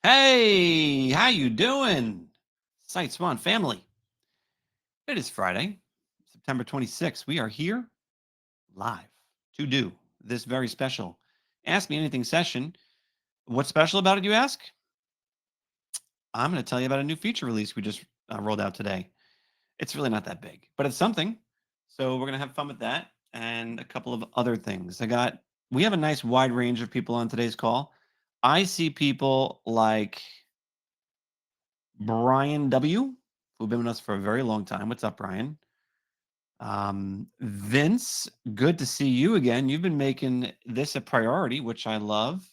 Hey, how you doing? SiteSwan family. It is Friday, September 26th. We are here live to do this very special Ask Me Anything session. What's special about it, you ask? I'm going to tell you about a new feature release we just rolled out today. It's really not that big, but it's something. So we're going to have fun with that and a couple of other things. We have a nice wide range of people on today's call. I see people like Brian W., who've been with us for a very long time. What's up, Brian? Vince, good to see you again. You've been making this a priority, which I love.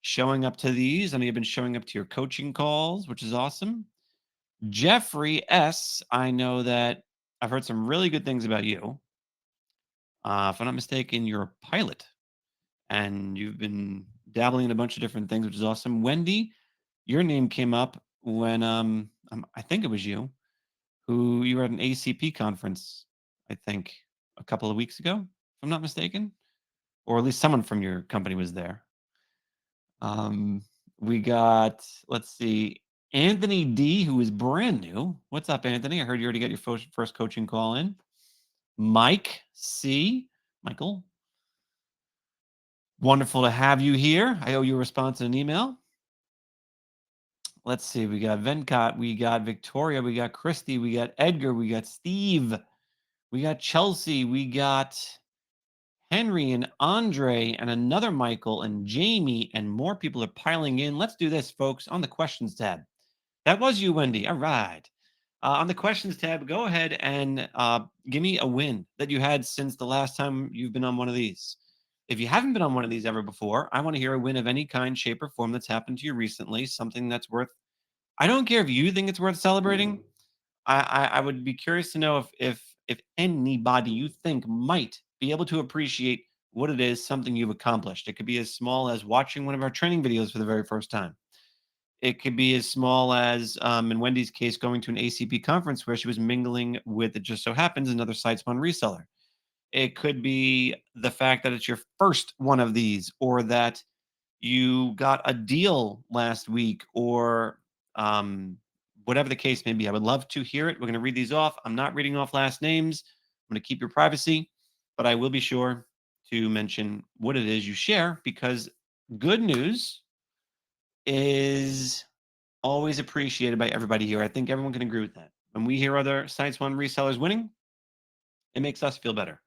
Showing up to these. I know you've been showing up to your coaching calls, which is awesome. Jeffrey S., I know that I've heard some really good things about you. If I'm not mistaken, you're a pilot and you've been dabbling in a bunch of different things, which is awesome. Wendy, your name came up when I think it was you who you were at an ACP conference, I think, a couple of weeks ago, if I'm not mistaken, or at least someone from your company was there. We got, let's see, Anthony D, who is brand new. What's up, Anthony? I heard you already got your first coaching call in. Mike C, Michael, wonderful to have you here. I owe you a response in an email. Let's see, we got Venkat, we got Victoria, we got Christy, we got Edgar, we got Steve, we got Chelsea, we got Henry and Andre and another Michael and Jamie, and more people are piling in. Let's do this, folks, on the questions tab. That was you, Wendy. All right. On the questions tab, go ahead and give me a win that you had since the last time you've been on one of these. If you haven't been on one of these ever before, I want to hear a win of any kind, shape, or form that's happened to you recently, something that's worth. I don't care if you think it's worth celebrating. I would be curious to know if anybody you think might be able to appreciate what it is, something you've accomplished. It could be as small as watching one of our training videos for the very first time. It could be as small as, in Wendy's case, going to an ACP conference where she was mingling with, it just so happens, another SiteSwan reseller. It could be the fact that it's your first one of these, or that you got a deal last week, or whatever the case may be. I would love to hear it. We're going to read these off. I'm not reading off last names. I'm going to keep your privacy, but I will be sure to mention what it is you share, because good news is always appreciated by everybody here. I think everyone can agree with that. When we hear other SiteSwan resellers winning, it makes us feel better.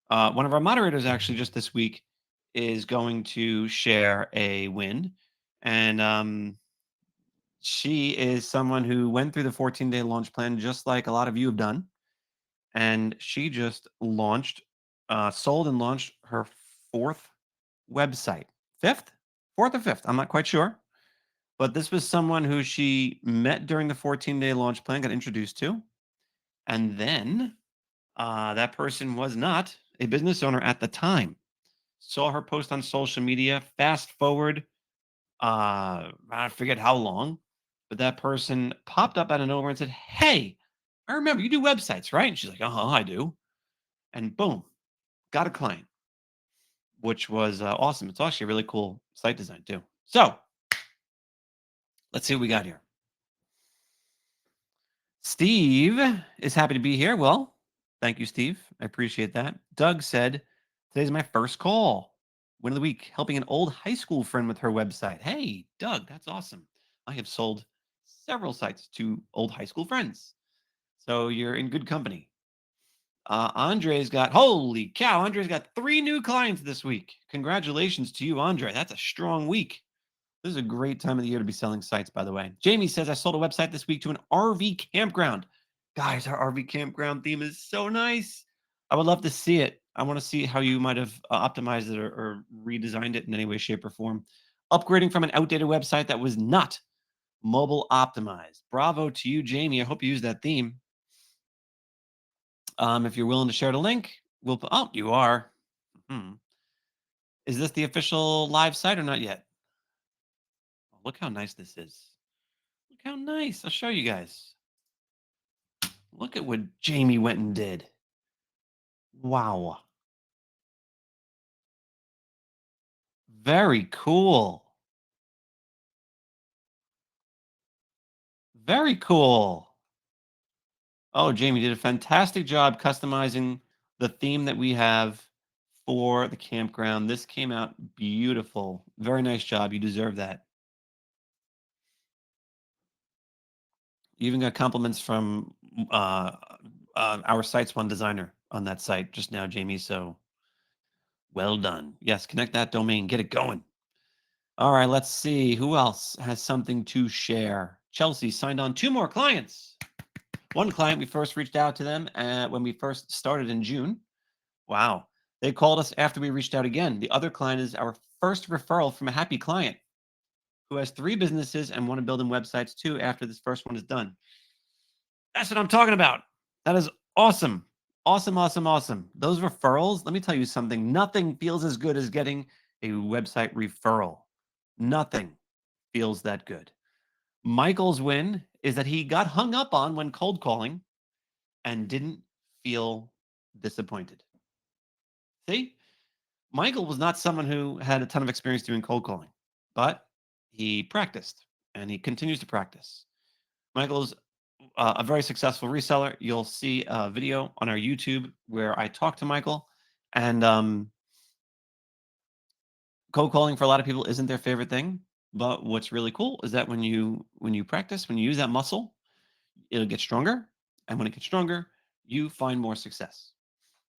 One of our moderators actually just this week is going to share a win. And she is someone who went through the 14-day launch plan, just like a lot of you have done. And she just sold and launched her fourth website. Fifth? Fourth or fifth? I'm not quite sure. But this was someone who she met during the 14-day launch plan, got introduced to. And then that person was not a business owner at the time. Saw her post on social media. Fast forward, I forget how long, but that person popped up out of nowhere and said, "Hey, I remember you do websites, right?" And she's like, I do. And boom, got a client, which was awesome. It's actually a really cool site design too. So let's see what we got here. Steve is happy to be here. Well, thank you, Steve. I appreciate that. Doug said, "Today's my first call. Win of the week, helping an old high school friend with her website." Hey, Doug, that's awesome. I have sold several sites to old high school friends. So you're in good company. Andre's got, holy cow, Andre's got 3 new clients this week. Congratulations to you, Andre. That's a strong week. This is a great time of the year to be selling sites, by the way. Jamie says, "I sold a website this week to an RV campground." Guys, our RV campground theme is so nice. I would love to see it. I want to see how you might have optimized it, or redesigned it in any way, shape, or form. Upgrading from an outdated website that was not mobile optimized. Bravo to you, Jamie. I hope you use that theme. If you're willing to share the link, oh, you are. Is this the official live site or not yet? Oh, look how nice this is. Look how nice. I'll show you guys. Look at what Jamie went and did. Wow. Very cool. Very cool. Oh, Jamie did a fantastic job customizing the theme that we have for the campground. This came out beautiful. Very nice job. You deserve that. You even got compliments from uh, our Sites One designer on that site just now, Jamie. So well done. Yes, connect that domain. Get it going. All right, let's see. Who else has something to share? Chelsea signed on 2 more clients. One client, we first reached out to them when we first started in June. Wow. They called us after we reached out again. The other client is our first referral from a happy client who has 3 businesses and want to build them websites too after this first one is done. That's what I'm talking about. That is awesome. Awesome, awesome, awesome. Those referrals, let me tell you something. Nothing feels as good as getting a website referral. Nothing feels that good. Michael's win is that he got hung up on when cold calling and didn't feel disappointed. See, Michael was not someone who had a ton of experience doing cold calling, but he practiced and he continues to practice. Michael's a very successful reseller. You'll see a video on our YouTube where I talk to Michael, and cold calling for a lot of people isn't their favorite thing. But what's really cool is that when you practice, when you use that muscle, it'll get stronger, and when it gets stronger, you find more success.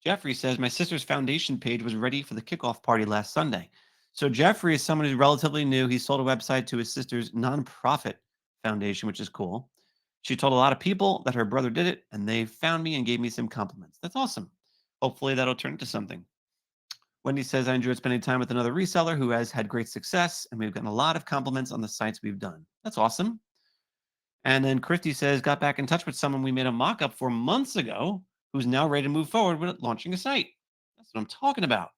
Jeffrey says, my sister's foundation page was ready for the kickoff party last Sunday. So Jeffrey is someone who's relatively new. He sold a website to his sister's nonprofit foundation, which is cool. She told a lot of people that her brother did it, and they found me and gave me some compliments. That's awesome. Hopefully that'll turn into something. Wendy says, I enjoyed spending time with another reseller who has had great success, and we've gotten a lot of compliments on the sites we've done. That's awesome. And then Christy says, got back in touch with someone we made a mock up for months ago who's now ready to move forward with launching a site. That's what I'm talking about.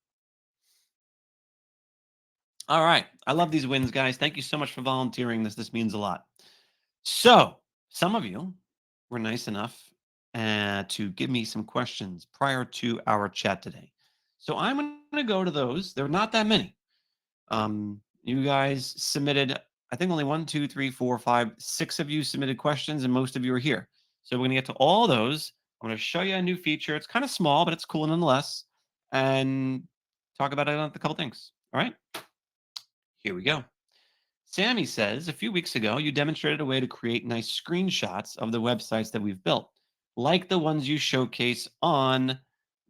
All right. I love these wins, guys. Thank you so much for volunteering this. This means a lot. So, some of you were nice enough to give me some questions prior to our chat today. So, I'm going to go to those. There are not that many. You guys submitted, I think only 1, 2, 3, 4, 5, 6 of you submitted questions, and most of you are here. So, we're going to get to all those. I'm going to show you a new feature. It's kind of small, but it's cool nonetheless. And talk about it on a couple things. All right. Here we go. Sammy says, a few weeks ago, you demonstrated a way to create nice screenshots of the websites that we've built, like the ones you showcase on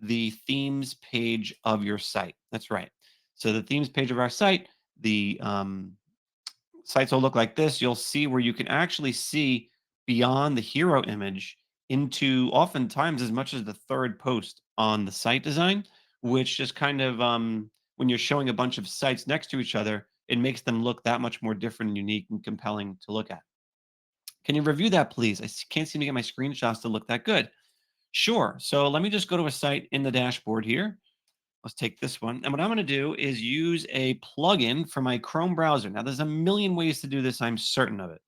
the themes page of your site. That's right. So the themes page of our site, the sites will look like this. You'll see where you can actually see beyond the hero image into oftentimes as much as the third post on the site design, which just kind of when you're showing a bunch of sites next to each other, it makes them look that much more different and unique and compelling to look at. Can you review that, please? Can't seem to get my screenshots to look that good. Sure. So let me just go to a site in the dashboard here. Let's take this one. And what I'm going to do is use a plugin for my Chrome browser. Now, there's a million ways to do this. I'm certain of it.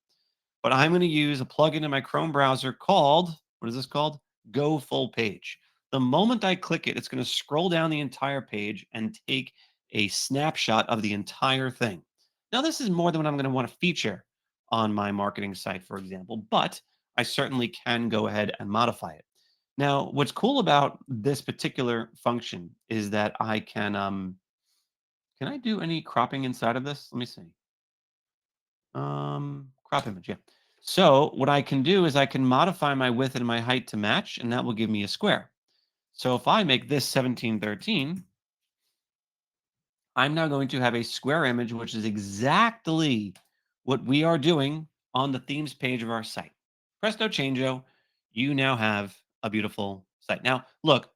But I'm going to use a plugin in my Chrome browser called, what is this called? Go Full Page. The moment I click it, it's going to scroll down the entire page and take a snapshot of the entire thing. Now, this is more than what I'm going to want to feature on my marketing site, for example, but I certainly can go ahead and modify it. Now, what's cool about this particular function is that I can I do any cropping inside of this? Let me see. Crop image, yeah. So what I can do is I can modify my width and my height to match, and that will give me a square. So if I make this 1713, I'm now going to have a square image, which is exactly what we are doing on the themes page of our site. Presto changeo, you now have a beautiful site. Now, look,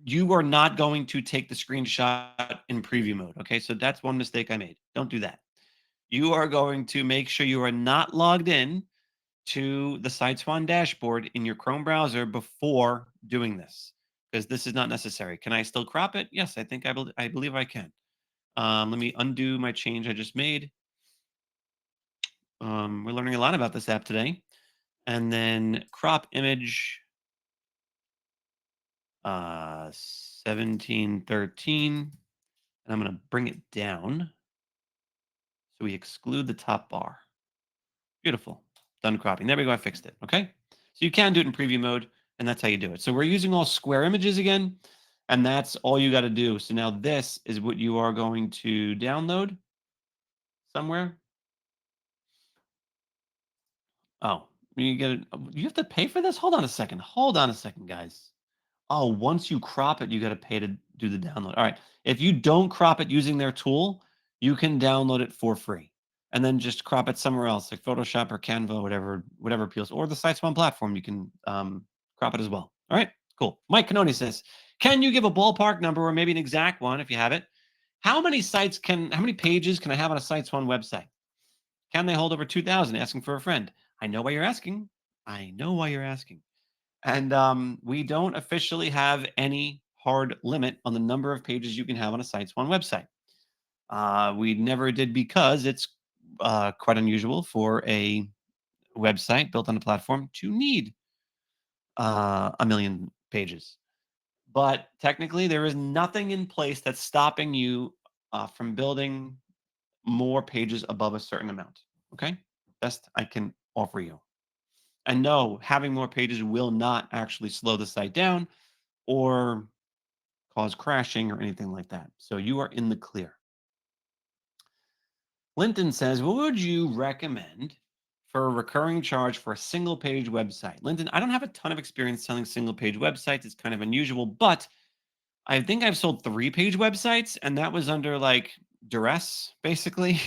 you are not going to take the screenshot in preview mode. Okay, so that's one mistake I made. Don't do that. You are going to make sure you are not logged in to the SiteSwan dashboard in your Chrome browser before doing this, because this is not necessary. Can I still crop it? Yes, I think I believe I can. Let me undo my change I just made. We're learning a lot about this app today. And then crop image 1713. And I'm going to bring it down. So we exclude the top bar. Beautiful. Done cropping. There we go. I fixed it. Okay. So you can do it in preview mode, and that's how you do it. So we're using all square images again, and that's all you got to do. So now this is what you are going to download somewhere. Oh, you get it. You have to pay for this? Hold on a second. Hold on a second, guys. Oh, once you crop it, you got to pay to do the download. All right. If you don't crop it using their tool, you can download it for free and then just crop it somewhere else, like Photoshop or Canva, whatever appeals, or the SiteSwan platform. You can crop it as well. All right. Cool. Mike Canoni says, "Can you give a ballpark number or maybe an exact one if you have it? How many pages can I have on a SiteSwan website? Can they hold over 2,000? Asking for a friend. I know why you're asking. I know why you're asking." And we don't officially have any hard limit on the number of pages you can have on a SiteSwan website. We never did because it's quite unusual for a website built on a platform to need a million pages. But technically, there is nothing in place that's stopping you from building more pages above a certain amount. Okay. Best I can offer you. And no, having more pages will not actually slow the site down or cause crashing or anything like that. So you are in the clear. Linton says, what would you recommend for a recurring charge for a single page website? Linton, I don't have a ton of experience selling single page websites. It's kind of unusual, but I think I've sold 3-page websites, and that was under like duress, basically.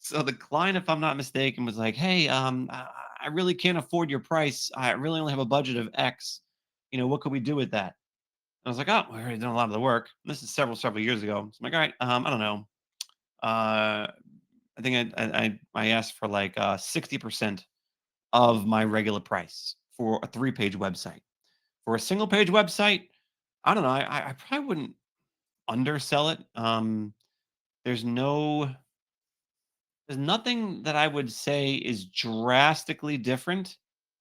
So the client, if I'm not mistaken, was like, "Hey, I really can't afford your price. I really only have a budget of X. What could we do with that?" I was like, "Oh, we already done a lot of the work." This is several years ago. So I'm like, "All right, I don't know. Uh, I think I asked for like 60% of my regular price for a 3-page website. For a single page website, I don't know. I probably wouldn't undersell it. There's no, there's nothing that I would say is drastically different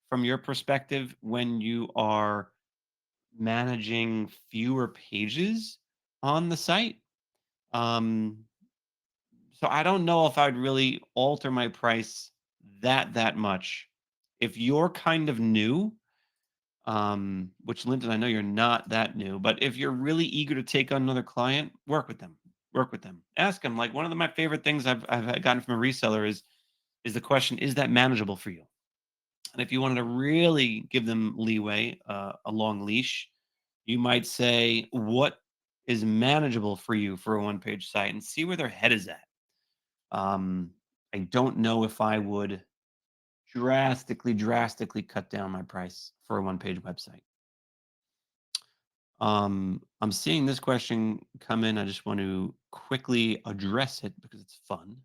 from your perspective when you are managing fewer pages on the site. Um, so I don't know if I'd really alter my price that much. If you're kind of new, which Linton, I know you're not that new, but if you're really eager to take on another client, work with them. Work with them. Ask them. Like one of my favorite things I've gotten from a reseller is the question, is that manageable for you? And if you wanted to really give them leeway, a long leash, you might say, what is manageable for you for a one-page site, and see where their head is at. Um, I don't know if I would drastically cut down my price for a one-page website. I'm seeing this question come in. I just want to quickly address it because it's fun.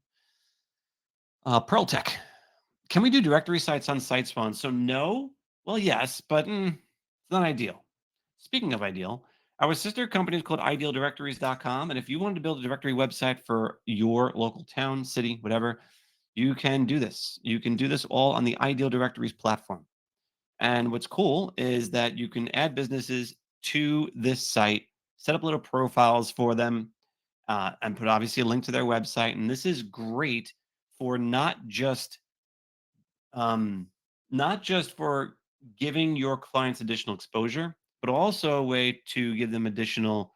Pearl Tech. Can we do directory sites on SiteSwan? So no, well, yes, but it's not ideal. Speaking of ideal, our sister company is called idealdirectories.com. And if you wanted to build a directory website for your local town, city, whatever, you can do this. You can do this all on the Ideal Directories platform. And what's cool is that you can add businesses to this site, set up little profiles for them, and put obviously a link to their website. And this is great for um, not just for giving your clients additional exposure, but also a way to give them additional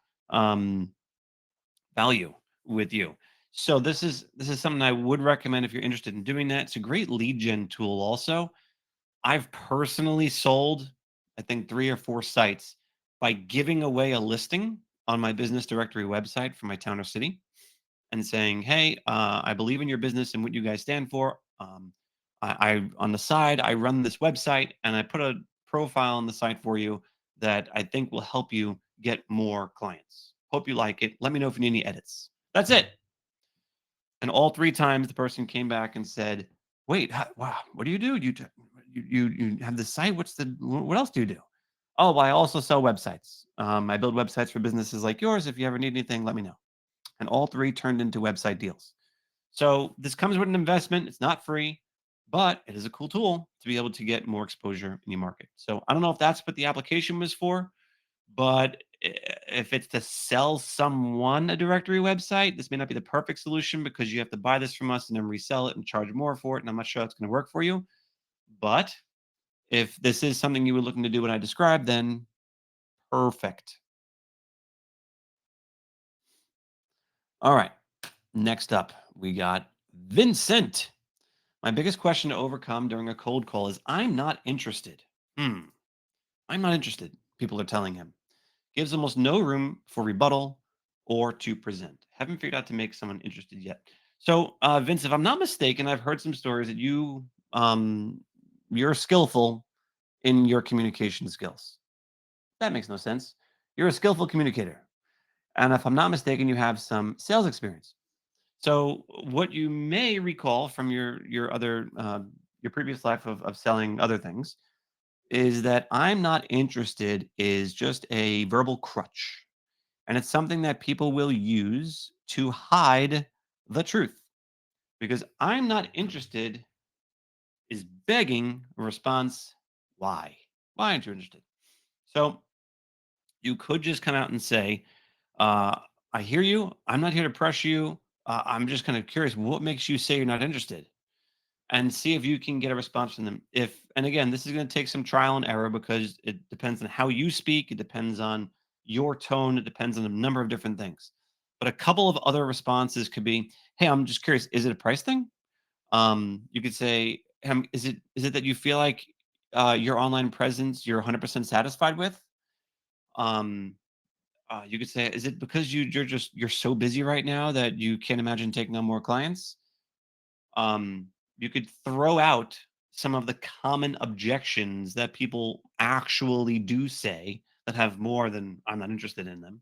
value with you. So this is something I would recommend if you're interested in doing that. It's a great lead gen tool also. I've personally sold, I think, 3 or 4 sites by giving away a listing on my business directory website for my town or city and saying, "Hey, I believe in your business and what you guys stand for. I on the side, I run this website and I put a profile on the site for you that I think will help you get more clients. Hope you like it. Let me know if you need any edits." That's it. And all 3 times the person came back and said, "Wait, wow, what do you do? You have this site? What else do you do?" "Oh, well, I also sell websites. I build websites for businesses like yours. If you ever need anything, let me know." And all 3 turned into website deals. So this comes with an investment. It's not free, but it is a cool tool to be able to get more exposure in your market. So I don't know if that's what the application was for, but if it's to sell someone a directory website, this may not be the perfect solution because you have to buy this from us and then resell it and charge more for it. And I'm not sure that's going to work for you. But if this is something you were looking to do what I described, then perfect. All right. Next up, we got Vincent. My biggest question to overcome during a cold call is I'm not interested. Hmm. I'm not interested, people are telling him. Gives almost no room for rebuttal or to present. Haven't figured out to make someone interested yet. So, Vince, if I'm not mistaken, I've heard some stories that um, you're skillful in your communication skills. That makes no sense. You're a skillful communicator, and if I'm not mistaken, you have some sales experience. So, what you may recall from your previous life of selling other things is that I'm not interested is just a verbal crutch. And it's something that people will use to hide the truth because I'm not interested is begging a response. Why? Why aren't you interested? So you could just come out and say, I hear you. I'm not here to pressure you. I'm just kind of curious. What makes you say you're not interested? And see if you can get a response from them. If and again, this is going to take some trial and error because it depends on how you speak, it depends on your tone, it depends on a number of different things. But a couple of other responses could be, "Hey, I'm just curious, is it a price thing?" You could say, is it that you feel like your online presence you're 100% satisfied with?" Um, you could say, "Is it because you're so busy right now that you can't imagine taking on more clients?" You could throw out some of the common objections that people actually do say that have more than I'm not interested in them.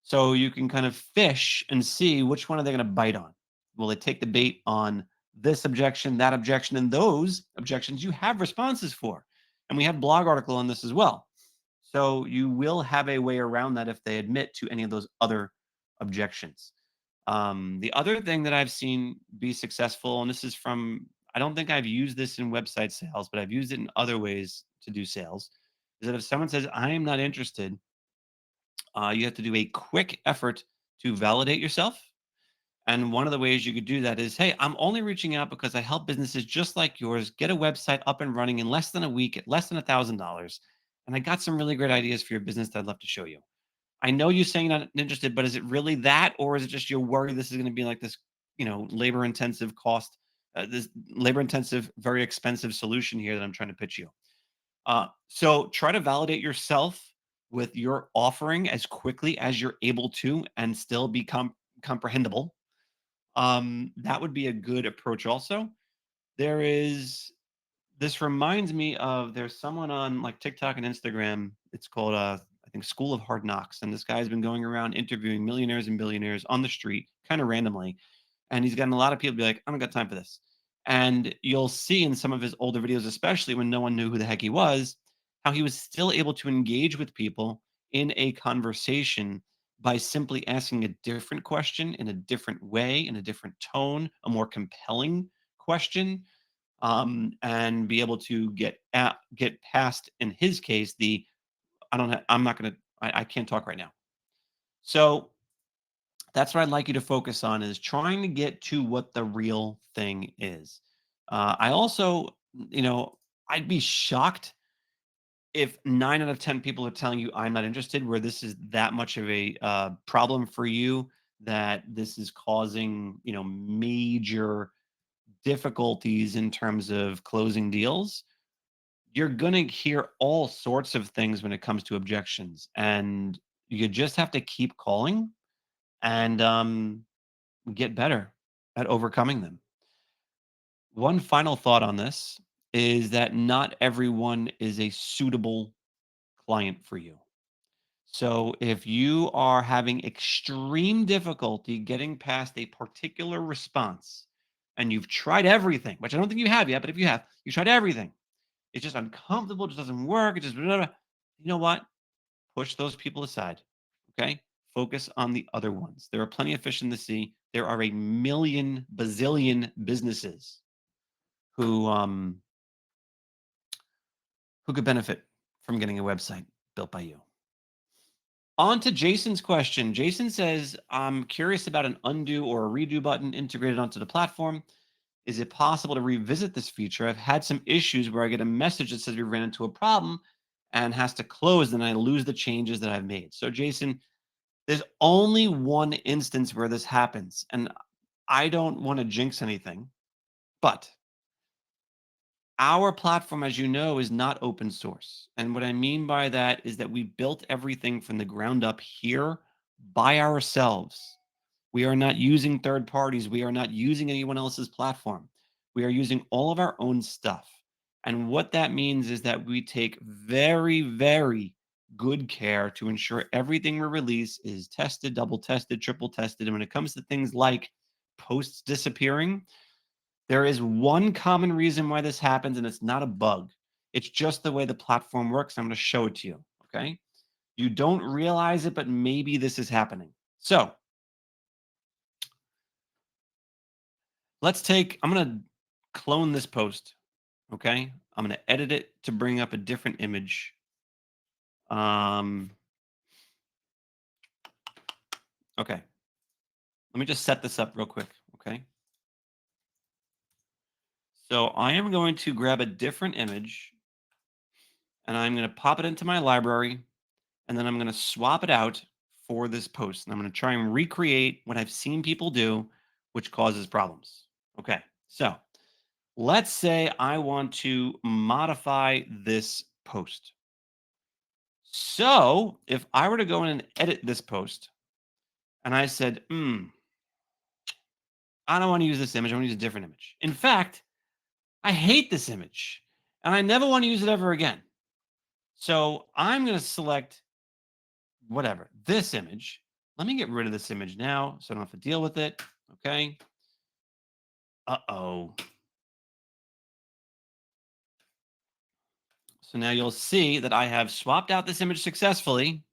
So you can kind of fish and see which one are they going to bite on. Will they take the bait on this objection, that objection, and those objections you have responses for? And we have blog article on this as well. So you will have a way around that if they admit to any of those other objections. The other thing that I've seen be successful, and this is from, I don't think I've used this in website sales, but I've used it in other ways to do sales, is that if someone says, I am not interested, you have to do a quick effort to validate yourself. And one of the ways you could do that is, hey, I'm only reaching out because I help businesses just like yours get a website up and running in less than a week at less than $1,000. And I got some really great ideas for your business that I'd love to show you. I know you're saying not interested, but is it really that, or is it just you're worried this is going to be like this, labor intensive cost, this labor intensive, very expensive solution here that I'm trying to pitch you? So try to validate yourself with your offering as quickly as you're able to, and still become comprehensible. That would be a good approach. Also, there is this reminds me of there's someone on like TikTok and Instagram. It's called I think School of Hard Knocks, and this guy's been going around interviewing millionaires and billionaires on the street, kind of randomly, and he's gotten a lot of people be like, "I don't got time for this." And you'll see in some of his older videos, especially when no one knew who the heck he was, how he was still able to engage with people in a conversation by simply asking a different question in a different way, in a different tone, a more compelling question, and be able to get past, in his case, the I'm not gonna I can't talk right now. So that's what I'd like you to focus on is trying to get to what the real thing is. I also, I'd be shocked if 9 out of 10 people are telling you I'm not interested, where this is that much of a problem for you that this is causing, major difficulties in terms of closing deals. You're going to hear all sorts of things when it comes to objections, and you just have to keep calling and get better at overcoming them. One final thought on this is that not everyone is a suitable client for you. So if you are having extreme difficulty getting past a particular response and you've tried everything, which I don't think you have yet, but if you have, you tried everything, it's just uncomfortable, it just doesn't work, it just blah, blah, blah. You know what? Push those people aside. Okay? Focus on the other ones. There are plenty of fish in the sea. There are a million bazillion businesses who who could benefit from getting a website built by you. On to Jason's question. Jason says, I'm curious about an undo or a redo button integrated onto the platform. Is it possible to revisit this feature? I've had some issues where I get a message that says we ran into a problem and has to close, and I lose the changes that I've made. So, Jason, there's only one instance where this happens, and I don't want to jinx anything, but our platform, as you know, is not open source. And what I mean by that is that we built everything from the ground up here by ourselves. We are not using third parties. We are not using anyone else's platform. We are using all of our own stuff. And what that means is that we take very, very good care to ensure everything we release is tested, double tested, triple tested. And when it comes to things like posts disappearing, there is one common reason why this happens, and it's not a bug. It's just the way the platform works. I'm going to show it to you. Okay. You don't realize it, but maybe this is happening. So I'm going to clone this post. Okay. I'm going to edit it to bring up a different image. Okay. Let me just set this up real quick. Okay. So I am going to grab a different image and I'm going to pop it into my library, and then I'm going to swap it out for this post. And I'm going to try and recreate what I've seen people do, which causes problems. Okay. So let's say I want to modify this post. So if I were to go in and edit this post and I said, I don't want to use this image, I want to use a different image. In fact, I hate this image and I never want to use it ever again. So I'm going to select whatever, this image. Let me get rid of this image now so I don't have to deal with it. Okay. Uh-oh. So now you'll see that I have swapped out this image successfully.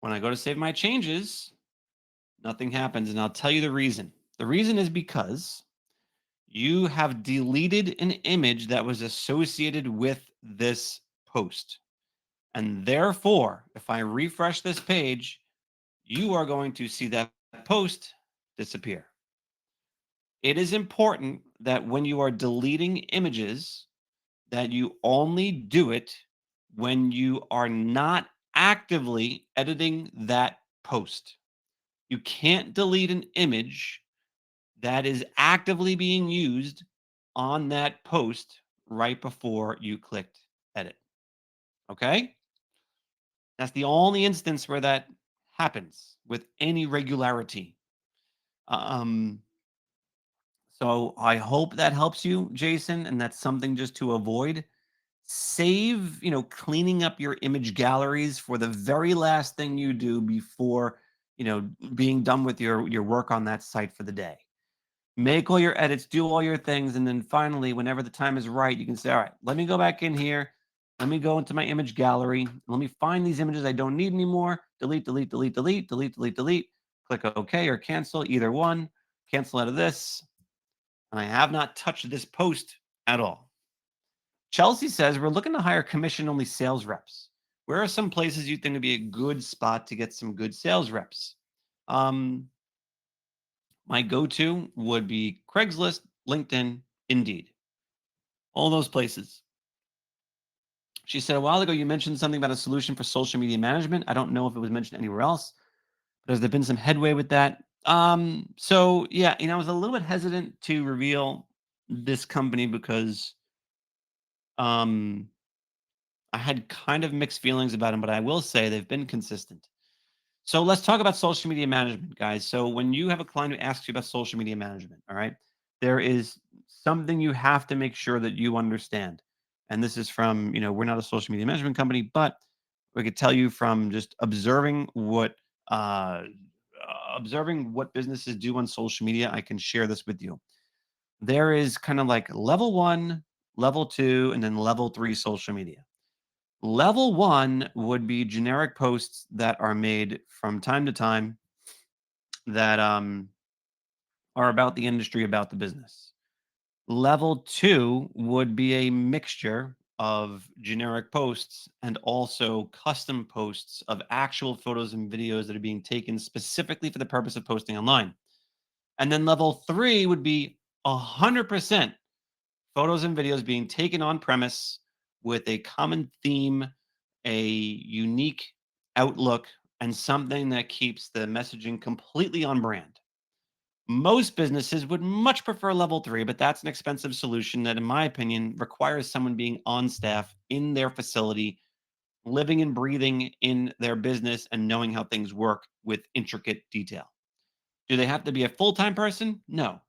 When I go to save my changes, nothing happens. And I'll tell you the reason. The reason is because you have deleted an image that was associated with this post. And therefore, if I refresh this page, you are going to see that post disappear. It is important that when you are deleting images, that you only do it when you are not actively editing that post. You can't delete an image that is actively being used on that post right before you clicked edit. Okay? That's the only instance where that happens with any regularity. Um, so I hope that helps you, Jason, and that's something just to avoid. Save, cleaning up your image galleries for the very last thing you do before, being done with your work on that site for the day. Make all your edits, do all your things, and then finally, whenever the time is right, you can say, all right, let me go back in here. Let me go into my image gallery. Let me find these images I don't need anymore. Delete, delete, delete, delete, delete, delete, delete. Click OK or cancel, either one. Cancel out of this. And I have not touched this post at all. Chelsea says, we're looking to hire commission-only sales reps. Where are some places you think would be a good spot to get some good sales reps? My go-to would be Craigslist, LinkedIn, Indeed. All those places. She said, a while ago, you mentioned something about a solution for social media management. I don't know if it was mentioned anywhere else, but has there been some headway with that? So yeah, I was a little bit hesitant to reveal this company because I had kind of mixed feelings about them, but I will say they've been consistent. So let's talk about social media management, guys. So when you have a client who asks you about social media management, all right, there is something you have to make sure that you understand. And this is from, we're not a social media management company, but we could tell you from just uh, observing what businesses do on social media. I can share this with you. There is kind of like level 1, level 2, and then level 3 social media. Level 1 would be generic posts that are made from time to time that are about the industry, about the business. Level 2 would be a mixture of generic posts and also custom posts of actual photos and videos that are being taken specifically for the purpose of posting online. And then level 3 would be 100% photos and videos being taken on premise with a common theme, a unique outlook, and something that keeps the messaging completely on brand. Most businesses would much prefer level three, but that's an expensive solution that, in my opinion, requires someone being on staff in their facility, living and breathing in their business, and knowing how things work with intricate detail. Do they have to be a full time person? No.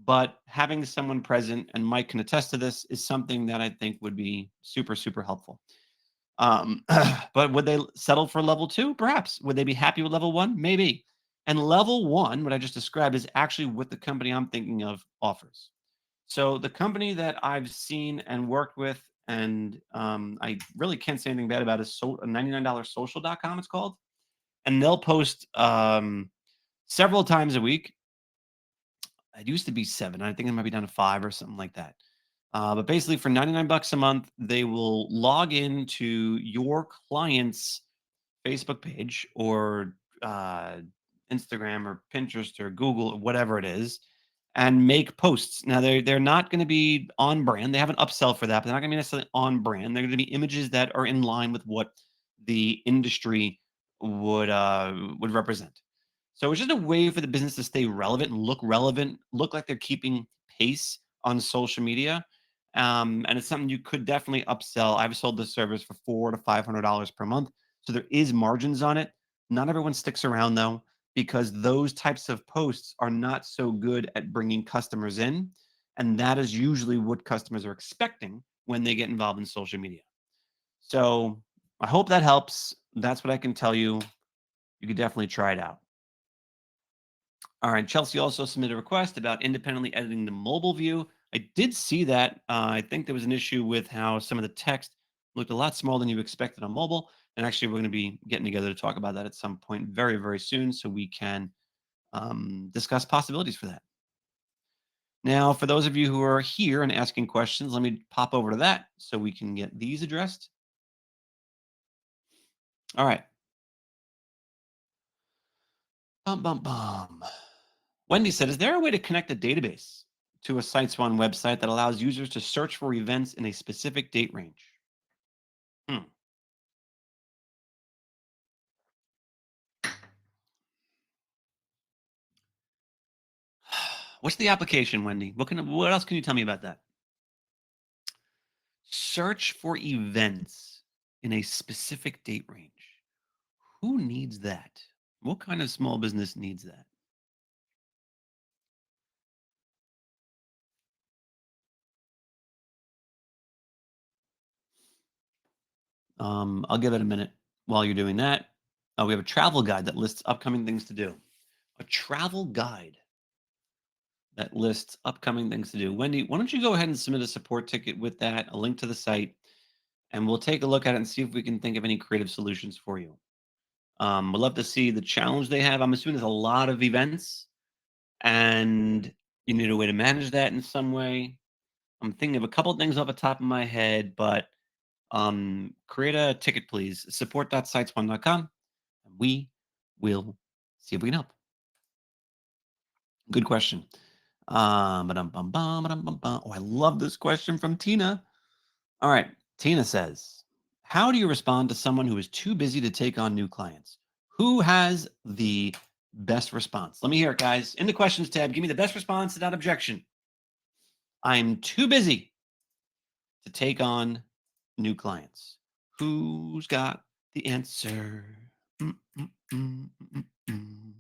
But having someone present, and Mike can attest to this, is something that I think would be super, super helpful. But would they settle for level two? Perhaps. Would they be happy with level one? Maybe. And level one, what I just described, is actually what the company I'm thinking of offers. So the company that I've seen and worked with, and I really can't say anything bad about, is $99social.com, it's called. And they'll post several times a week. It used to be 7. I think it might be down to 5 or something like that. But basically, for 99 bucks a month, they will log into your client's Facebook page or uh, Instagram or Pinterest or Google or whatever it is, and make posts. Now they're not going to be on brand. They have an upsell for that, but they're not going to be necessarily on brand. They're going to be images that are in line with what the industry would represent. So it's just a way for the business to stay relevant, look like they're keeping pace on social media. And it's something you could definitely upsell. I've sold this service for $400 to $500 per month. So there is margins on it. Not everyone sticks around though, because those types of posts are not so good at bringing customers in. And that is usually what customers are expecting when they get involved in social media. So I hope that helps. That's what I can tell you. You could definitely try it out. All right. Chelsea also submitted a request about independently editing the mobile view. I did see that. I think there was an issue with how some of the text looked a lot smaller than you expected on mobile. And actually, we're going to be getting together to talk about that at some point very, very soon so we can discuss possibilities for that. Now, for those of you who are here and asking questions, let me pop over to that so we can get these addressed. All right. Bum, bum, bum. Wendy said, is there a way to connect a database to a SiteSwan website that allows users to search for events in a specific date range? Hmm. What's the application, Wendy? What else can you tell me about that? Search for events in a specific date range. Who needs that? What kind of small business needs that? I'll give it a minute while you're doing that. We have a travel guide that lists upcoming things to do. A travel guide that lists upcoming things to do. Wendy, why don't you go ahead and submit a support ticket with that, a link to the site, and we'll take a look at it and see if we can think of any creative solutions for you. We'd love to see the challenge they have. I'm assuming there's a lot of events and you need a way to manage that in some way. I'm thinking of a couple of things off the top of my head, but create a ticket, please. Support.siteswan.com, and we will see if we can help. Good question. Oh, I love this question from Tina. All right. Tina says, how do you respond to someone who is too busy to take on new clients? Who has the best response? Let me hear it, guys. In the questions tab, give me the best response to that objection. I'm too busy to take on new clients. Who's got the answer? Mm, mm, mm, mm, mm.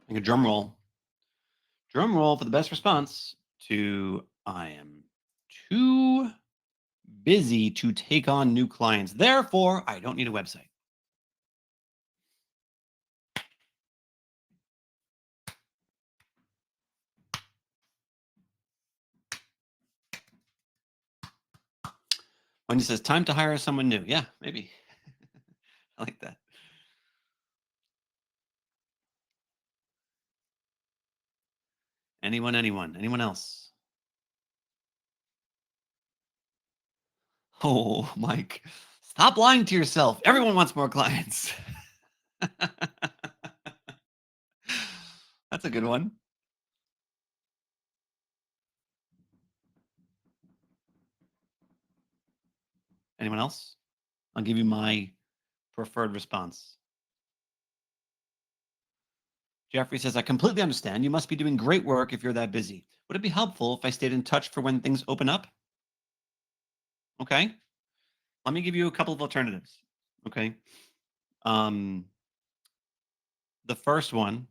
Like a drum roll. Drum roll for the best response to I am too busy to take on new clients. Therefore, I don't need a website. Wendy says, time to hire someone new. Yeah, maybe. I like that. Anyone else? Oh, Mike, stop lying to yourself. Everyone wants more clients. That's a good one. Anyone else? I'll give you my preferred response. Jeffrey says, I completely understand. You must be doing great work if you're that busy. Would it be helpful if I stayed in touch for when things open up? Okay. Let me give you a couple of alternatives. Okay. Um, the first one,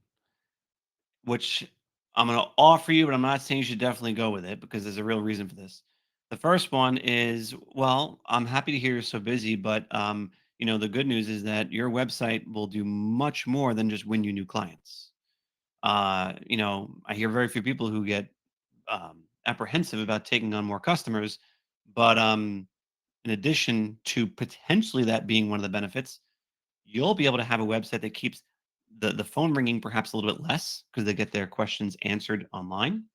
which I'm going to offer you, but I'm not saying you should definitely go with it because there's a real reason for this. The first one is, well, I'm happy to hear you're so busy, but the good news is that your website will do much more than just win you new clients. I hear very few people who get apprehensive about taking on more customers, but in addition to potentially that being one of the benefits, you'll be able to have a website that keeps the phone ringing perhaps a little bit less because they get their questions answered online,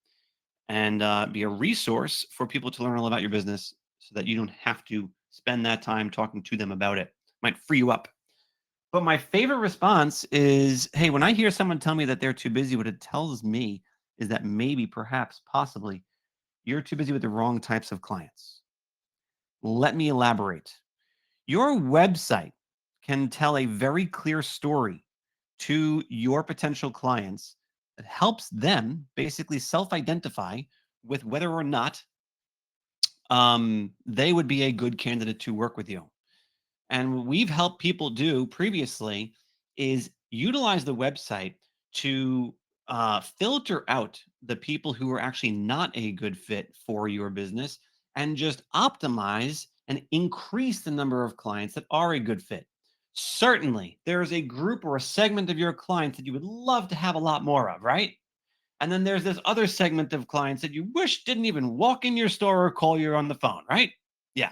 and be a resource for people to learn all about your business so that you don't have to spend that time talking to them about it. Might free you up. But my favorite response is, hey, when I hear someone tell me that they're too busy, what it tells me is that maybe, perhaps, possibly, you're too busy with the wrong types of clients. Let me elaborate. Your website can tell a very clear story to your potential clients that helps them basically self identify with whether or not they would be a good candidate to work with you. And what we've helped people do previously is utilize the website to filter out the people who are actually not a good fit for your business and just optimize and increase the number of clients that are a good fit. Certainly, there is a group or a segment of your clients that you would love to have a lot more of, right? And then there's this other segment of clients that you wish didn't even walk in your store or call you on the phone, right? Yeah.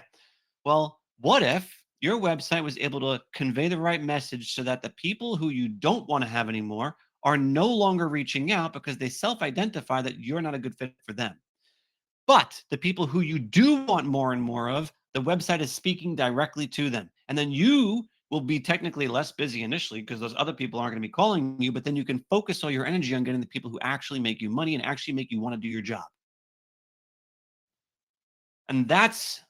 Well, what if your website was able to convey the right message so that the people who you don't want to have anymore are no longer reaching out because they self identify that you're not a good fit for them? But the people who you do want more and more of, the website is speaking directly to them. And then you will be technically less busy initially because those other people aren't going to be calling you, but then you can focus all your energy on getting the people who actually make you money and actually make you want to do your job. And that's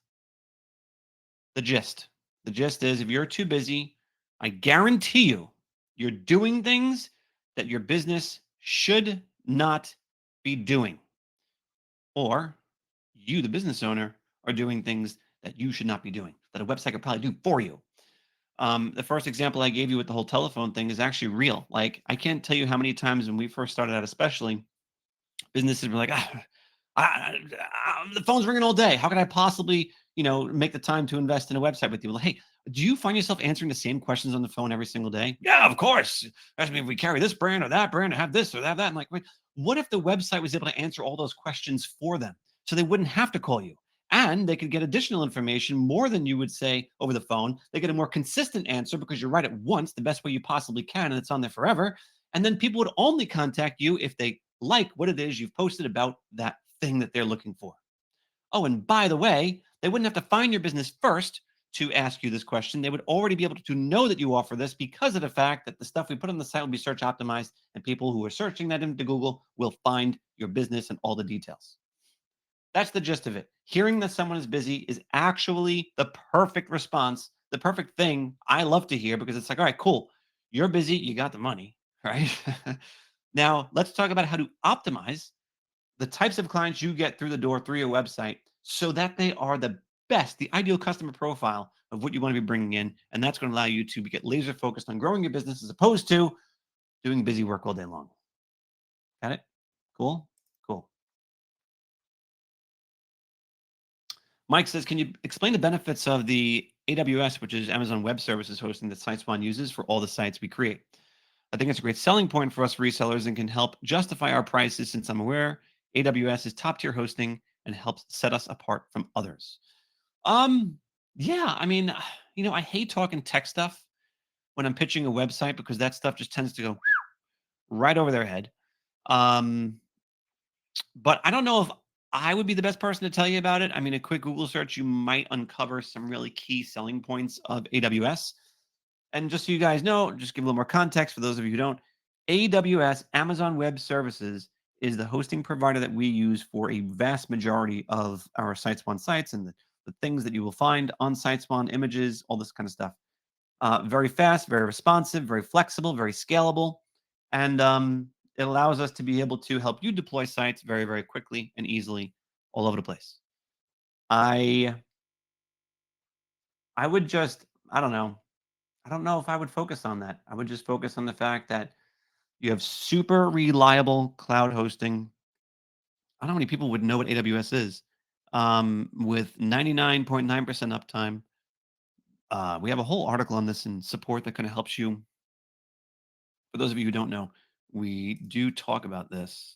the gist. The gist is if you're too busy, I guarantee you, you're doing things that your business should not be doing. Or you, the business owner, are doing things that you should not be doing, that a website could probably do for you. The first example I gave you with the whole telephone thing is actually real. Like, I can't tell you how many times when we first started out, especially, businesses were like, the phone's ringing all day. How can I possibly, make the time to invest in a website with you? Like, hey, do you find yourself answering the same questions on the phone every single day? Yeah, of course. Ask me if we carry this brand or that brand, or have this or have that. I'm like, wait, what if the website was able to answer all those questions for them so they wouldn't have to call you? And they could get additional information more than you would say over the phone. They get a more consistent answer because you're right at once, the best way you possibly can, and it's on there forever. And then people would only contact you if they like what it is you've posted about that thing that they're looking for. Oh, and by the way, they wouldn't have to find your business first to ask you this question. They would already be able to know that you offer this because of the fact that the stuff we put on the site will be search optimized, and people who are searching that into Google will find your business and all the details. That's the gist of it. Hearing that someone is busy is actually the perfect response, the perfect thing I love to hear because it's like, all right, cool. You're busy, you got the money, right? Now, let's talk about how to optimize the types of clients you get through the door through your website so that they are the best, the ideal customer profile of what you want to be bringing in. And that's going to allow you to get laser focused on growing your business as opposed to doing busy work all day long. Got it? Cool? Cool. Mike says, can you explain the benefits of the AWS, which is Amazon Web Services hosting that SiteSwan uses for all the sites we create? I think it's a great selling point for us resellers and can help justify our prices since I'm aware AWS is top tier hosting and helps set us apart from others. Um, yeah, I mean, I hate talking tech stuff when I'm pitching a website because that stuff just tends to go right over their head. Um, but I don't know if I would be the best person to tell you about it. I mean, a quick Google search, you might uncover some really key selling points of AWS. And just so you guys know, just give a little more context for those of you who don't, AWS, Amazon Web Services, is the hosting provider that we use for a vast majority of our SiteSwan sites and the things that you will find on SiteSwan, images, all this kind of stuff. Very fast, very responsive, very flexible, very scalable, and it allows us to be able to help you deploy sites very, very quickly and easily all over the place. I I would just I don't know. I don't know if I would focus on that. I would just focus on the fact that you have super reliable cloud hosting. I don't know how many people would know what AWS is. With 99.9% uptime. We have a whole article on this in support that kind of helps you. For those of you who don't know, we do talk about this,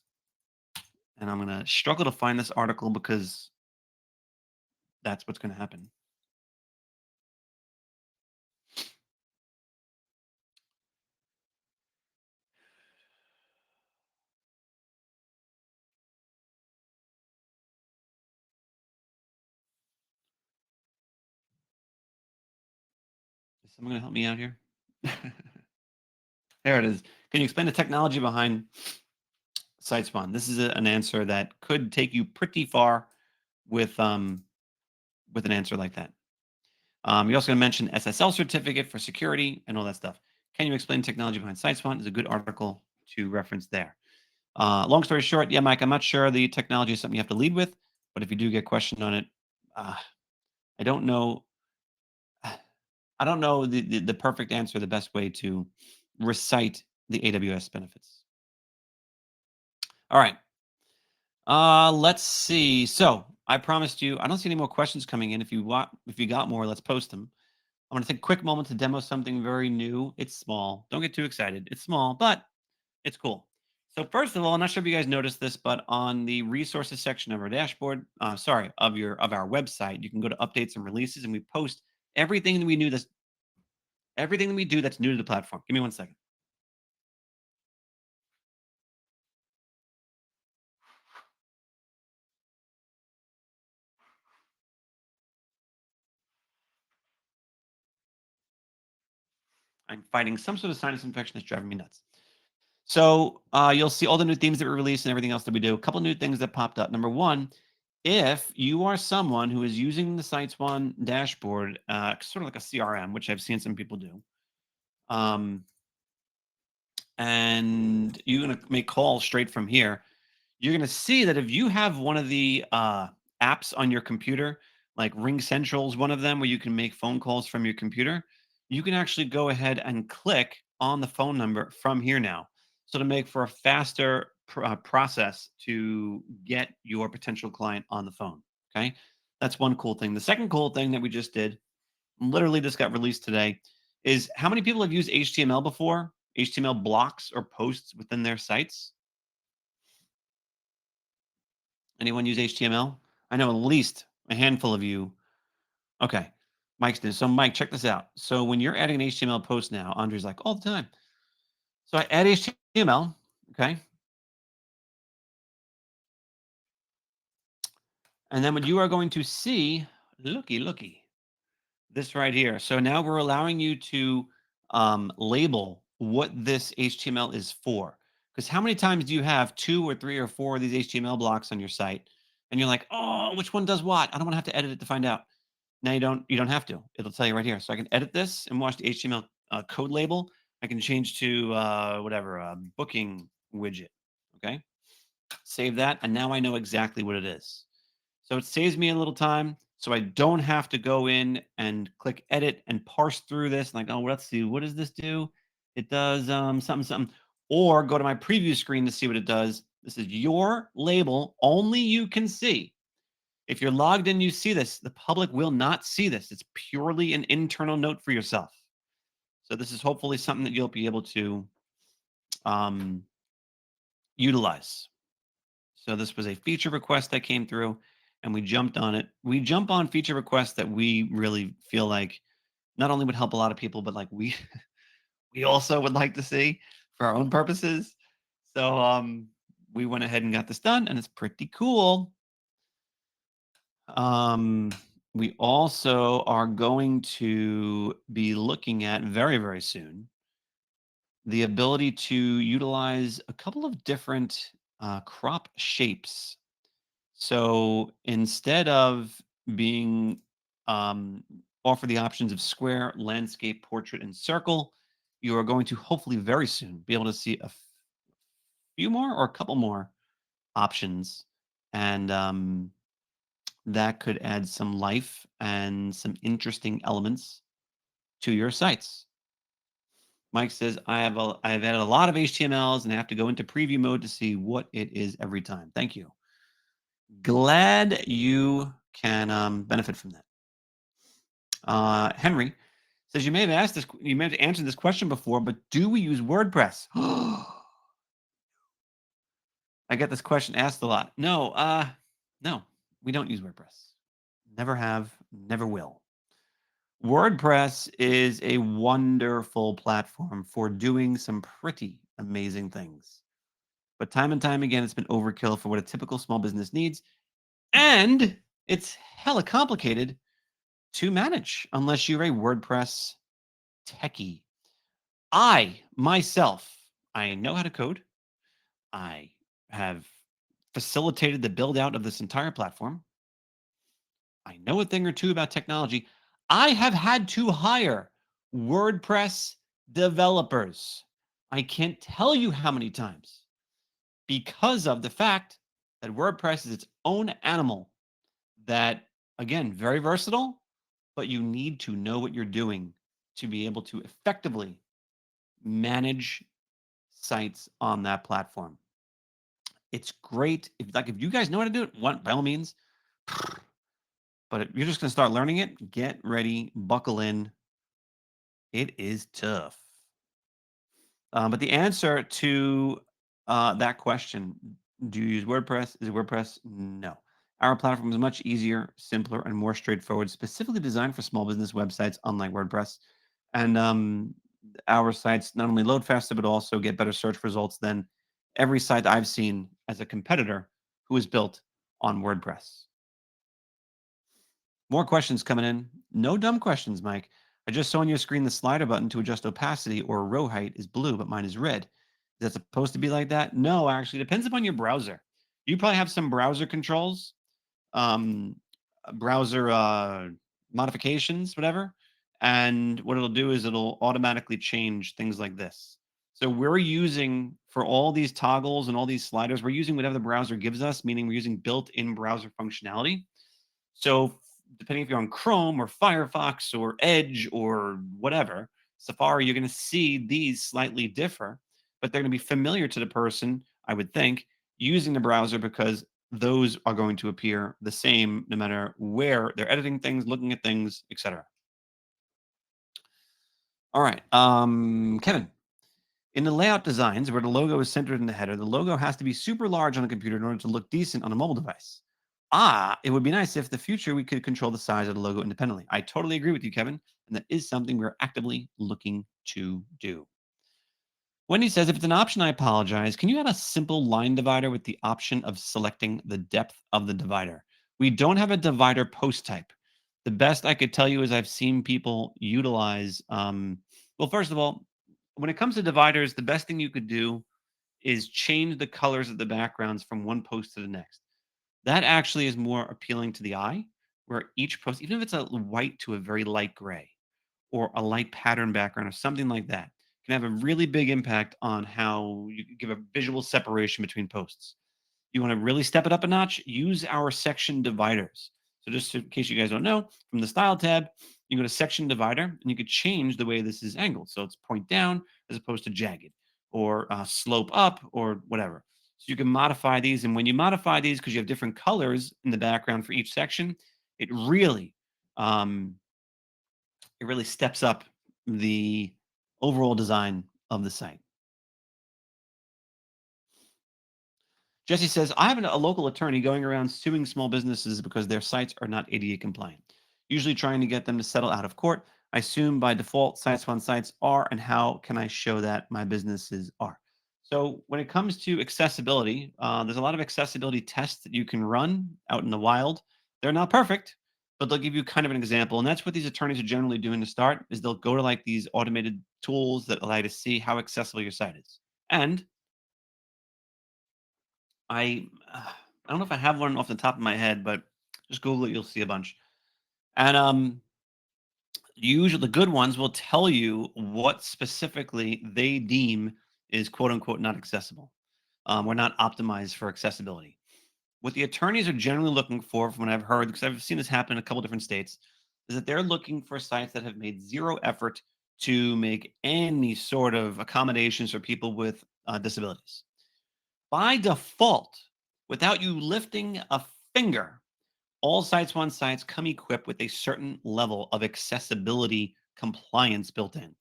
and I'm going to struggle to find this article because that's what's going to happen. Is someone going to help me out here? There it is. Can you explain the technology behind SiteSpawn? This is an answer that could take you pretty far with an answer like that. You're also going to mention SSL certificate for security and all that stuff. Can you explain technology behind SiteSpawn? Is a good article to reference there. Long story short, yeah, Mike, I'm not sure the technology is something you have to lead with, but if you do get questioned on it, uh, I don't know. I don't know the perfect answer, the best way to recite the AWS benefits. All right. Let's see. So I promised you, I don't see any more questions coming in. If you got more, let's post them. I'm going to take a quick moment to demo something very new. It's small. Don't get too excited. It's small, but it's cool. So first of all, I'm not sure if you guys noticed this, but on the resources section of our dashboard, sorry, of our website, you can go to updates and releases, and we post everything that we knew this everything that we do that's new to the platform. Give me 1 second. I'm fighting some sort of sinus infection that's driving me nuts. So you'll see all the new themes that we release and everything else that we do. A couple new things that popped up. Number one, if you are someone who is using the SiteSwan dashboard, sort of like a CRM, which I've seen some people do, um, and you're going to make calls straight from here, you're going to see that if you have one of the apps on your computer, like Ring Central is one of them where you can make phone calls from your computer, you can actually go ahead and click on the phone number from here now. So to make for a faster process to get your potential client on the phone. Okay. That's one cool thing. The second cool thing that we just did, literally just got released today, is how many people have used HTML before? HTML blocks or posts within their sites? Anyone use HTML? I know at least a handful of you. Okay. Mike's did. So Mike, check this out. So when you're adding an HTML post now, Andre's like, all the time. So I add HTML. Okay. And then what you are going to see, looky, this right here. So now we're allowing you to label what this HTML is for. Because how many times do you have 2 or 3 or 4 of these HTML blocks on your site? And you're like, oh, which one does what? I don't want to have to edit it to find out. Now you don't have to. It'll tell you right here. So I can edit this and watch the HTML code label. I can change to whatever booking widget. Okay, save that, and now I know exactly what it is. So it saves me a little time, so I don't have to go in and click edit and parse through this. Like, oh, let's see, what does this do? It does something something, or go to my preview screen to see what it does. This is your label. Only you can see. If you're logged in, you see this. The public will not see this. It's purely an internal note for yourself. So this is hopefully something that you'll be able to um, utilize. So this was a feature request that came through, and we jumped on it. We jump on feature requests that we really feel like not only would help a lot of people, but like we we also would like to see for our own purposes. So we went ahead and got this done, and it's pretty cool. Um, we also are going to be looking at very, very soon the ability to utilize a couple of different crop shapes. So instead of being um, offer the options of square, landscape, portrait, and circle. You are going to hopefully very soon be able to see a few more or a couple more options, and that could add some life and some interesting elements to your sites. Mike says, I've added a lot of HTMLs and have to go into preview mode to see what it is every time. Thank you. Glad you can benefit from that. Henry says you may have asked this, you may have answered this question before, but do we use WordPress? I get this question asked a lot. No, we don't use WordPress. Never have, never will. WordPress is a wonderful platform for doing some pretty amazing things. But time and time again, it's been overkill for what a typical small business needs. And it's hella complicated to manage unless you're a WordPress techie. I myself, I know how to code. I have facilitated the build out of this entire platform. I know a thing or two about technology. I have had to hire WordPress developers. I can't tell you how many times because of the fact that WordPress is its own animal that, again, very versatile, but you need to know what you're doing to be able to effectively manage sites on that platform. It's great. If you guys know how to do it, by all means. But if you're just going to start learning it, get ready, buckle in. It is tough. But the answer to that question, do you use WordPress? Is it WordPress? No. Our platform is much easier, simpler, and more straightforward, specifically designed for small business websites, unlike WordPress. And our sites not only load faster, but also get better search results than every site I've seen as a competitor who is built on WordPress. More questions coming in. No dumb questions, Mike. I just saw on your screen the slider button to adjust opacity or row height is blue, but mine is red. Is that supposed to be like that? No, actually, it depends upon your browser. You probably have some browser controls, um, browser modifications, whatever. And what it'll do is it'll automatically change things like this. So we're using, for all these toggles and all these sliders, we're using whatever the browser gives us, meaning we're using built-in browser functionality. So depending if you're on Chrome or Firefox or Edge or whatever, Safari, you're going to see these slightly differ, but they're going to be familiar to the person, I would think, using the browser because those are going to appear the same no matter where they're editing things, looking at things, etc. All right. Kevin, in the layout designs where the logo is centered in the header, the logo has to be super large on a computer in order to look decent on a mobile device. It would be nice if the future we could control the size of the logo independently. I totally agree with you, Kevin. And that is something we're actively looking to do. Wendy says, if it's an option, I apologize. Can you add a simple line divider with the option of selecting the depth of the divider? We don't have a divider post type. The best I could tell you is I've seen people utilize, well, first of all, when it comes to dividers, the best thing you could do is change the colors of the backgrounds from one post to the next. That actually is more appealing to the eye, where each post, even if it's a white to a very light gray or a light pattern background or something like that, can have a really big impact on how you give a visual separation between posts. You want to really step it up a notch? Use our section dividers. So just in case you guys don't know, from the style tab, you go to section divider and you could change the way this is angled. So it's point down as opposed to jagged or slope up or whatever. So you can modify these. And when you modify these, because you have different colors in the background for each section, it really, um, it really steps up the overall design of the site. Jesse says, I have a local attorney going around suing small businesses because their sites are not ADA compliant, usually trying to get them to settle out of court. I assume by default, SiteSwan sites are, and how can I show that my businesses are? So when it comes to accessibility, there's a lot of accessibility tests that you can run out in the wild. They're not perfect, but they'll give you kind of an example. And that's what these attorneys are generally doing to start, is they'll go to like these automated tools that allow you to see how accessible your site is. And I don't know if I have one off the top of my head, but Just Google it, you'll see a bunch. And usually the good ones will tell you what specifically they deem is quote unquote not accessible. We're not optimized for accessibility. What the attorneys are generally looking for, from what I've heard, because I've seen this happen in a couple different states, is that they're looking for sites that have made zero effort to make any sort of accommodations for people with disabilities. By default, without you lifting a finger, all SiteSwan sites come equipped with a certain level of accessibility compliance built in.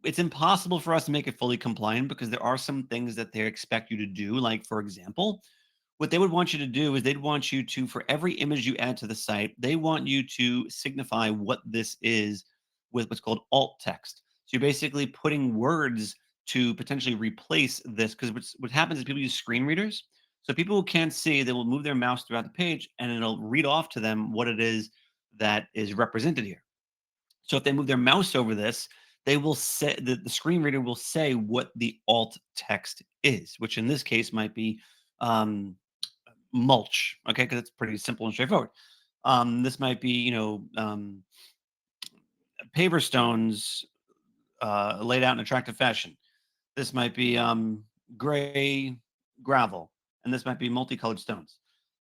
It's impossible for us to make it fully compliant because there are some things that they expect you to do. Like, for example, what they would want you to do is they'd want you to, for every image you add to the site, they want you to signify what this is with what's called alt text. So you're basically putting words to potentially replace this, because what happens is people use screen readers. So people who can't see, they will move their mouse throughout the page and it'll read off to them what it is that is represented here. So if they move their mouse over this, they will say the screen reader will say what the alt text is, which in this case might be um, mulch. Okay, because it's pretty simple and straightforward. This might be, paver stones laid out in attractive fashion. This might be gray gravel, and this might be multicolored stones.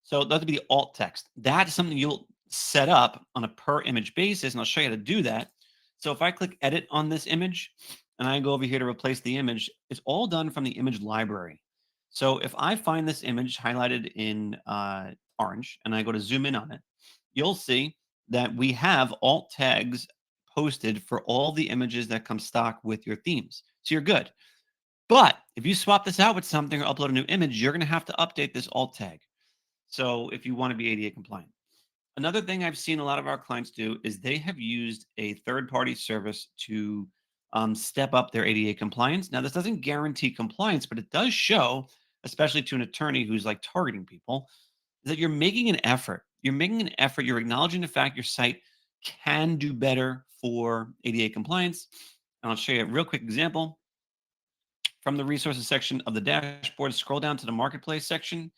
So that would be the alt text. That's something you'll set up on a per image basis, and I'll show you how to do that. So if I click edit on this image and I go over here to replace the image, it's all done from the image library. So if I find this image highlighted in orange and I go to zoom in on it, you'll see that we have alt tags posted for all the images that come stock with your themes. So you're good. But if you swap this out with something or upload a new image, you're going to have to update this alt tag. So if you want to be ADA compliant. Another thing I've seen a lot of our clients do is they have used a third party service to step up their ADA compliance. Now, this doesn't guarantee compliance, but it does show, especially to an attorney who's like targeting people, that you're making an effort. You're making an effort. You're acknowledging the fact your site can do better for ADA compliance. And I'll show you a real quick example. From the resources section of the dashboard, scroll down to the marketplace section.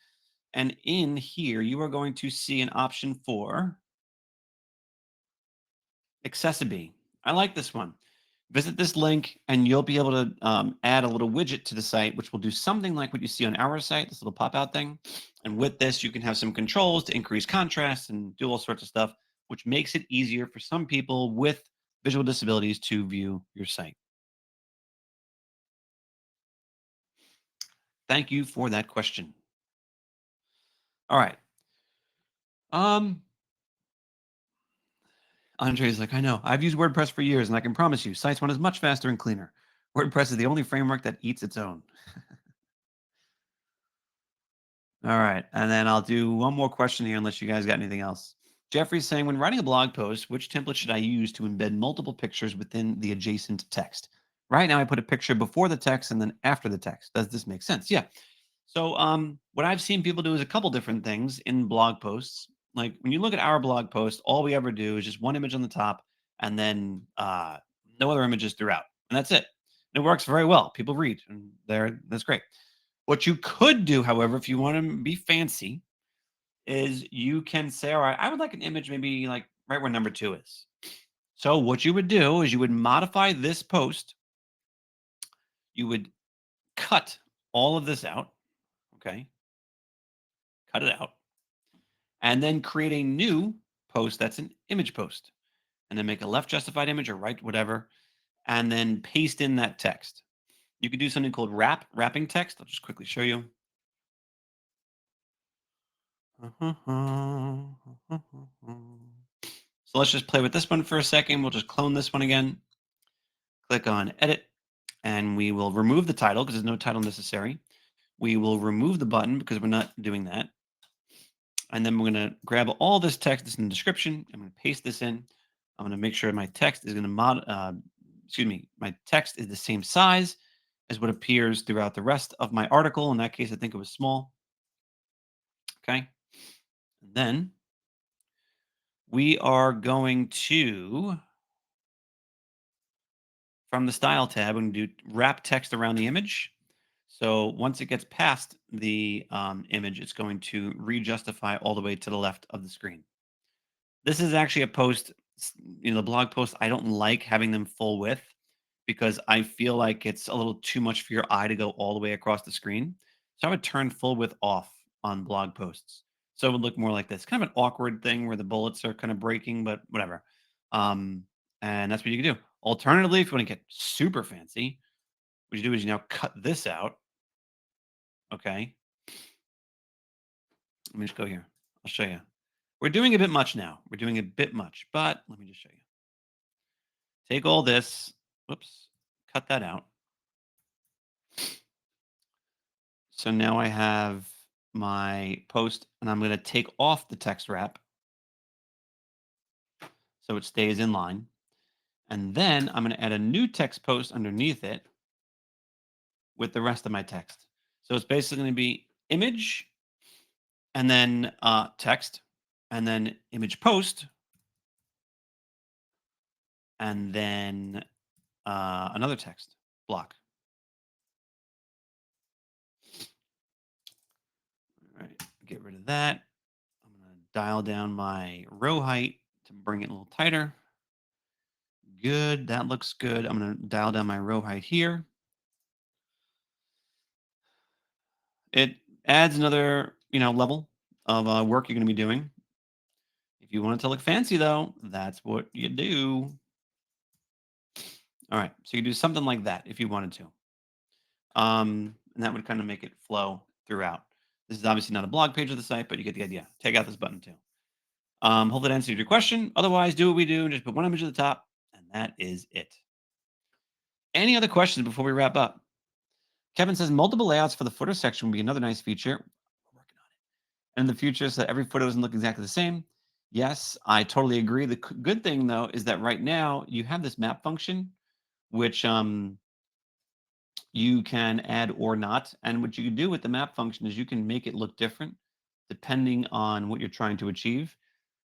And in here, you are going to see an option for Accessibility. I like this one. Visit this link and you'll be able to add a little widget to the site, which will do something like what you see on our site, this little pop-out thing. And with this, you can have some controls to increase contrast and do all sorts of stuff, which makes it easier for some people with visual disabilities to view your site. Thank you for that question. All right. Um, Andre's like, I know. I've used WordPress for years, and I can promise you, SiteSwan is much faster and cleaner. WordPress is the only framework that eats its own. All right. And then I'll do one more question here, unless you guys got anything else. Jeffrey's saying, when writing a blog post, which template should I use to embed multiple pictures within the adjacent text? Right now, I put a picture before the text and then after the text. Does this make sense? Yeah. So, what I've seen people do is a couple different things in blog posts. Like when you look at our blog post, all we ever do is just one image on the top and then no other images throughout, and that's it. And it works very well. People read, and that's great. What you could do, however, if you want to be fancy, is you can say, all right, I would like an image maybe like right where number 2 is. So what you would do is you would modify this post. You would cut all of this out. Okay. Cut it out. And then create a new post that's an image post. And then make a left justified image or right, whatever. And then paste in that text. You could do something called wrapping text. I'll just quickly show you. So let's just play with this one for a second. We'll just clone this one again. Click on edit, and we will remove the title because there's no title necessary. We will remove the button because we're not doing that. And then we're going to grab all this text that's in the description. I'm going to paste this in. I'm going to make sure my text is going to my text is the same size as what appears throughout the rest of my article. In that case, I think it was small. Okay. And then we are going to, from the style tab, we're going to do wrap text around the image. So once it gets past the image, it's going to re-justify all the way to the left of the screen. This is actually a post, the blog post. I don't like having them full width because I feel like it's a little too much for your eye to go all the way across the screen. So I would turn full width off on blog posts. So it would look more like this. Kind of an awkward thing where the bullets are kind of breaking, but whatever. Um, and that's what you can do. Alternatively, if you want to get super fancy, what you do is you now cut this out. Okay. Let me just go here. I'll show you. We're doing a bit much now. We're doing a bit much, but let me just show you. Take all this. Whoops. Cut that out. So now I have my post and I'm going to take off the text wrap so it stays in line. And then I'm going to add a new text post underneath it with the rest of my text. So it's basically going to be image and then text and then image post and then another text block. All right, get rid of that. I'm going to dial down my row height to bring it a little tighter. Good. That looks good. I'm going to dial down my row height here. It adds another, level of work you're going to be doing. If you want it to look fancy, though, that's what you do. All right. So you do something like that if you wanted to. And that would kind of make it flow throughout. This is obviously not a blog page of the site, but you get the idea. Take out this button too. Hope that answered your question. Otherwise, do what we do and just put one image at the top, and that is it. Any other questions before we wrap up? Kevin says multiple layouts for the footer section would be another nice feature. We're working on it. And in the future, so that every footer doesn't look exactly the same. Yes, I totally agree. The good thing though is that right now you have this map function, which you can add or not. And what you can do with the map function is you can make it look different depending on what you're trying to achieve.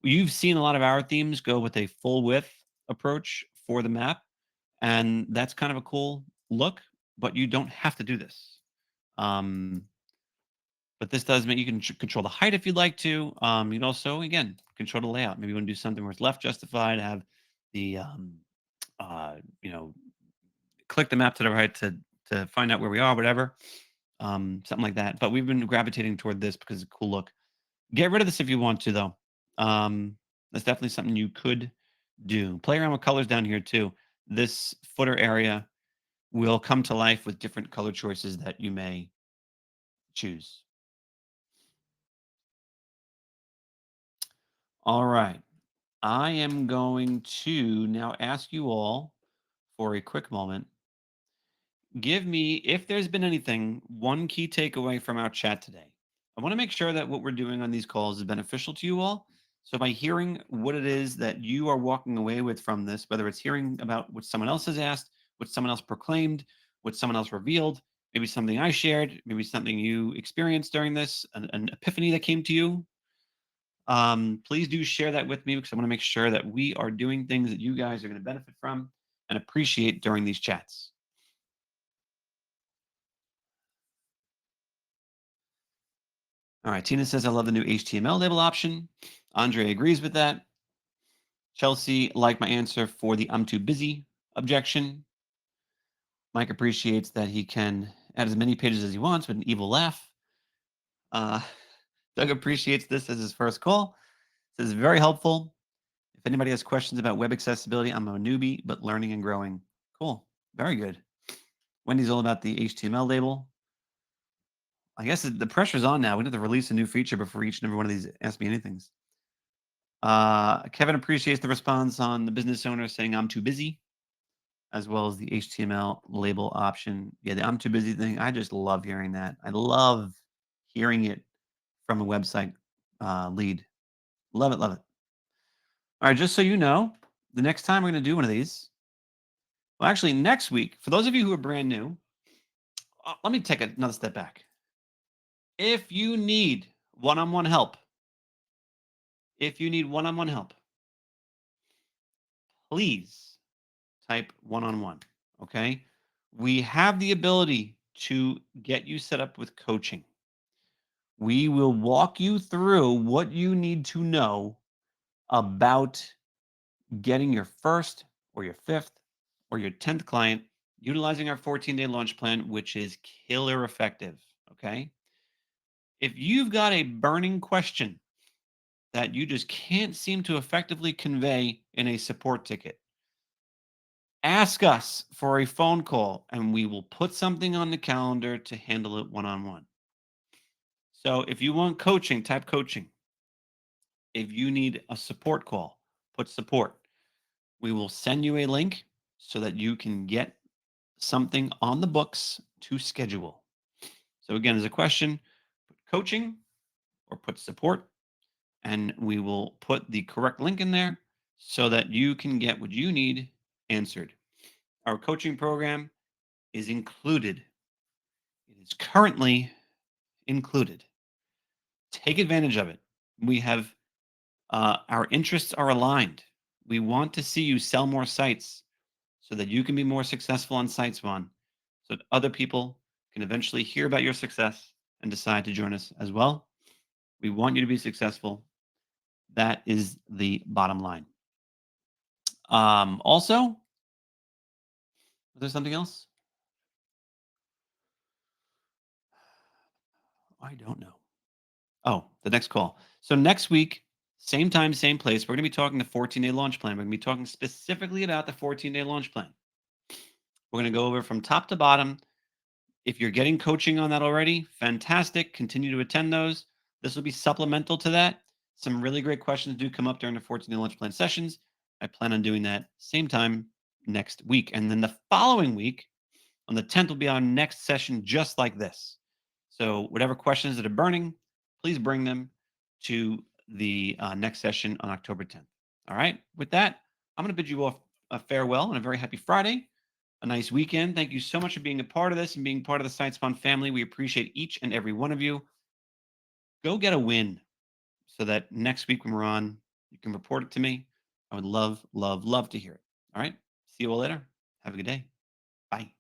You've seen a lot of our themes go with a full width approach for the map, and that's kind of a cool look, but you don't have to do this. But this does mean you can control the height if you'd like to. You can also, again, control the layout. Maybe you want to do something where it's left justified, have the, uh, you know, click the map to the right to find out where we are, whatever, something like that. But we've been gravitating toward this because it's a cool look. Get rid of this if you want to, though. That's definitely something you could do. Play around with colors down here too. This footer area will come to life with different color choices that you may choose. All right. I am going to now ask you all for a quick moment. Give me, if there's been anything, one key takeaway from our chat today. I want to make sure that what we're doing on these calls is beneficial to you all. So by hearing what it is that you are walking away with from this, whether it's hearing about what someone else has asked, what someone else proclaimed, what someone else revealed, maybe something I shared, maybe something you experienced during this, an epiphany that came to you, please do share that with me because I want to make sure that we are doing things that you guys are going to benefit from and appreciate during these chats. All right. Tina says, I love the new HTML label option. Andre agrees with that. Chelsea liked my answer for the I'm too busy objection. Mike appreciates that he can add as many pages as he wants with an evil laugh. Uh, Doug appreciates this as his first call. This is very helpful. If anybody has questions about web accessibility, I'm a newbie, but learning and growing. Cool. Very good. Wendy's all about the HTML label. I guess the pressure's on now. We have to release a new feature before each and every one of these Ask Me Anythings. Kevin appreciates the response on the business owner saying I'm too busy, as well as the HTML label option. Yeah, the I'm too busy thing. I just love hearing that. I love hearing it from a website lead. Love it, love it. All right, just so you know, the next time we're going to do one of these, well, actually, next week, for those of you who are brand new, let me take another step back. If you need one-on-one help, please type one-on-one, okay? We have the ability to get you set up with coaching. We will walk you through what you need to know about getting your first or your fifth or your 10th client utilizing our 14-day launch plan, which is killer effective. Okay. If you've got a burning question that you just can't seem to effectively convey in a support ticket, ask us for a phone call and we will put something on the calendar to handle it one on one. So if you want coaching, type coaching. If you need a support call, put support. We will send you a link so that you can get something on the books to schedule. So again, as a question, put coaching or put support, and we will put the correct link in there so that you can get what you need answered. Our coaching program is included. It is currently included. Take advantage of it. We have our interests are aligned. We want to see you sell more sites so that you can be more successful on SiteSwan, so that other people can eventually hear about your success and decide to join us as well. We want you to be successful. That is the bottom line. Also, is there something else? I don't know. Oh, the next call. So next week, same time, same place, we're going to be talking the 14-day launch plan. We're going to be talking specifically about the 14-day launch plan. We're going to go over from top to bottom. If you're getting coaching on that already, fantastic. Continue to attend those. This will be supplemental to that. Some really great questions do come up during the 14-day launch plan sessions. I plan on doing that same time next week. And then the following week, on the 10th, will be our next session just like this. So whatever questions that are burning, please bring them to the next session on October 10th. All right. With that, I'm going to bid you off a farewell and a very happy Friday, a nice weekend. Thank you so much for being a part of this and being part of the SiteSpan family. We appreciate each and every one of you. Go get a win so that next week when we're on, you can report it to me. I would love, love, love to hear it. All right. See you all later. Have a good day. Bye.